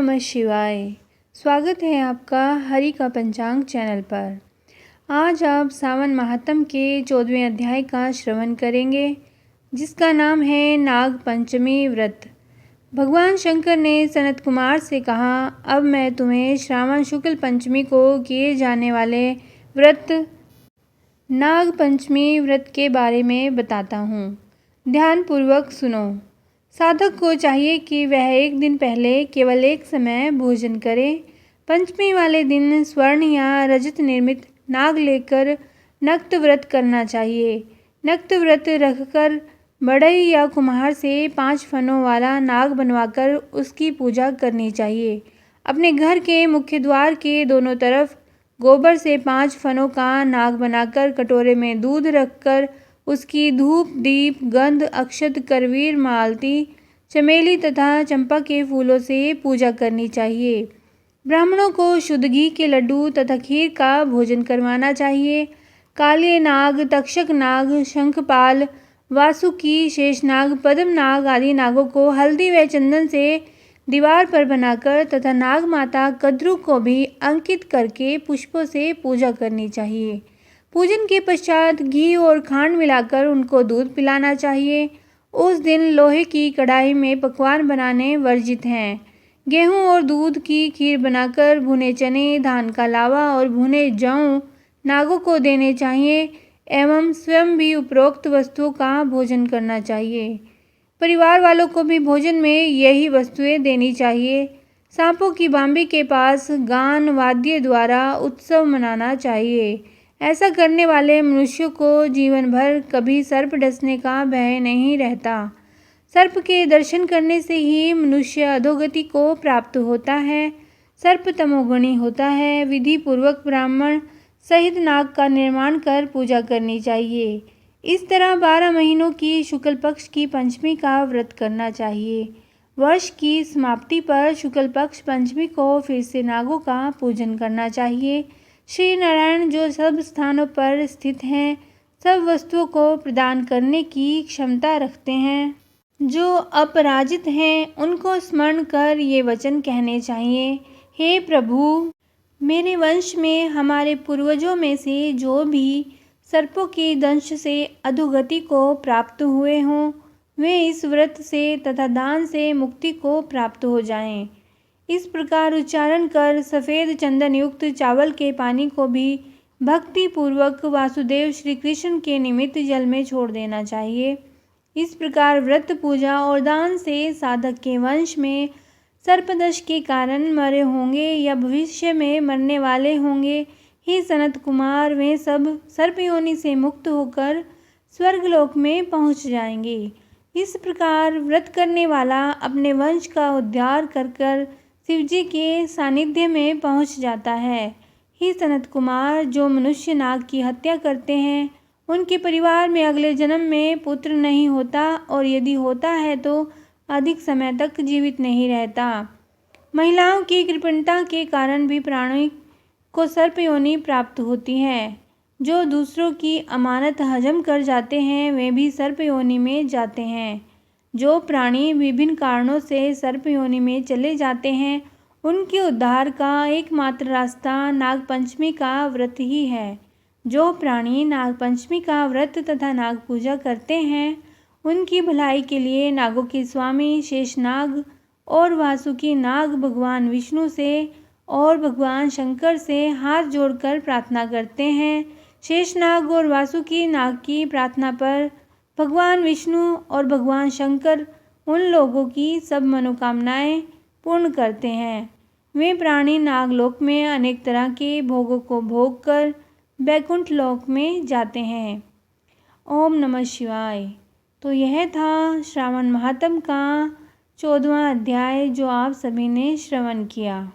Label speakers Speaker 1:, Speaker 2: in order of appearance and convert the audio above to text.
Speaker 1: नमः शिवाय। स्वागत है आपका हरि का पंचांग चैनल पर। आज आप सावन महात्म के 14वें अध्याय का श्रवण करेंगे, जिसका नाम है नाग पंचमी व्रत। भगवान शंकर ने सनत कुमार से कहा, अब मैं तुम्हें श्रावण शुक्ल पंचमी को किए जाने वाले व्रत नाग पंचमी व्रत के बारे में बताता हूँ। ध्यानपूर्वक सुनो। साधक को चाहिए कि वह एक दिन पहले केवल एक समय भोजन करे। पंचमी वाले दिन स्वर्ण या रजत निर्मित नाग लेकर नक्त व्रत करना चाहिए। नक्त व्रत रखकर बढ़ई या कुम्हार से 5 फनों वाला नाग बनवाकर उसकी पूजा करनी चाहिए। अपने घर के मुख्य द्वार के दोनों तरफ गोबर से 5 फनों का नाग बनाकर कटोरे में दूध रखकर उसकी धूप, दीप, गंध, अक्षत, करवीर, मालती, चमेली तथा चंपा के फूलों से पूजा करनी चाहिए। ब्राह्मणों को शुद्ध घी के लड्डू तथा खीर का भोजन करवाना चाहिए। काले नाग, तक्षक नाग, शंखपाल, वासुकी, शेषनाग, पद्मनाग आदि नागों को हल्दी व चंदन से दीवार पर बनाकर तथा नाग माता कद्रू को भी अंकित करके पुष्पों से पूजा करनी चाहिए। पूजन के पश्चात घी और खांड मिलाकर उनको दूध पिलाना चाहिए। उस दिन लोहे की कढ़ाई में पकवान बनाने वर्जित हैं। गेहूं और दूध की खीर बनाकर भुने चने, धान का लावा और भुने जौ नागों को देने चाहिए एवं स्वयं भी उपरोक्त वस्तुओं का भोजन करना चाहिए। परिवार वालों को भी भोजन में यही वस्तुएं देनी चाहिए। सांपों की बांबी के पास गान वाद्य द्वारा उत्सव मनाना चाहिए। ऐसा करने वाले मनुष्यों को जीवन भर कभी सर्प डसने का भय नहीं रहता। सर्प के दर्शन करने से ही मनुष्य अधोगति को प्राप्त होता है। सर्प तमोगुणी होता है। विधि पूर्वक ब्राह्मण सहित नाग का निर्माण कर पूजा करनी चाहिए। इस तरह 12 महीनों की शुक्ल पक्ष की पंचमी का व्रत करना चाहिए। वर्ष की समाप्ति पर शुक्ल पक्ष पंचमी को फिर से नागों का पूजन करना चाहिए। श्री नारायण जो सब स्थानों पर स्थित हैं, सब वस्तुओं को प्रदान करने की क्षमता रखते हैं। जो अपराजित हैं, उनको स्मरण कर ये वचन कहने चाहिए, हे प्रभु, मेरे वंश में हमारे पूर्वजों में से जो भी सर्पों के दंश से अधोगति को प्राप्त हुए हों, वे इस व्रत से तथा दान से मुक्ति को प्राप्त हो जाएं। इस प्रकार उच्चारण कर सफ़ेद चंदन युक्त चावल के पानी को भी भक्ति पूर्वक वासुदेव श्री कृष्ण के निमित्त जल में छोड़ देना चाहिए। इस प्रकार व्रत, पूजा और दान से साधक के वंश में सर्पदंश के कारण मरे होंगे या भविष्य में मरने वाले होंगे, हे सनत कुमार, वे सब सर्पयोनि से मुक्त होकर स्वर्गलोक में पहुँच जाएंगे। इस प्रकार व्रत करने वाला अपने वंश का उद्धार कर शिवजी के सानिध्य में पहुंच जाता है। हे सनत कुमार, जो मनुष्य नाग की हत्या करते हैं, उनके परिवार में अगले जन्म में पुत्र नहीं होता और यदि होता है तो अधिक समय तक जीवित नहीं रहता। महिलाओं की कृपणता के कारण भी प्राणी को सर्पयोनि प्राप्त होती है। जो दूसरों की अमानत हजम कर जाते हैं, वे भी सर्पयोनि में जाते हैं। जो प्राणी विभिन्न कारणों से सर्पयोनि में चले जाते हैं, उनके उद्धार का एकमात्र रास्ता नाग पंचमी का व्रत ही है। जो प्राणी नाग पंचमी का व्रत तथा नाग पूजा करते हैं, उनकी भलाई के लिए नागों के स्वामी शेषनाग और वासुकी नाग भगवान विष्णु से और भगवान शंकर से हाथ जोड़कर प्रार्थना करते हैं। शेषनाग और वासुकी नाग की प्रार्थना पर भगवान विष्णु और भगवान शंकर उन लोगों की सब मनोकामनाएं पूर्ण करते हैं। वे प्राणी नागलोक में अनेक तरह के भोगों को भोग कर बैकुंठ लोक में जाते हैं। ओम नमः शिवाय। तो यह था श्रावण महात्म का 14वां अध्याय, जो आप सभी ने श्रवण किया।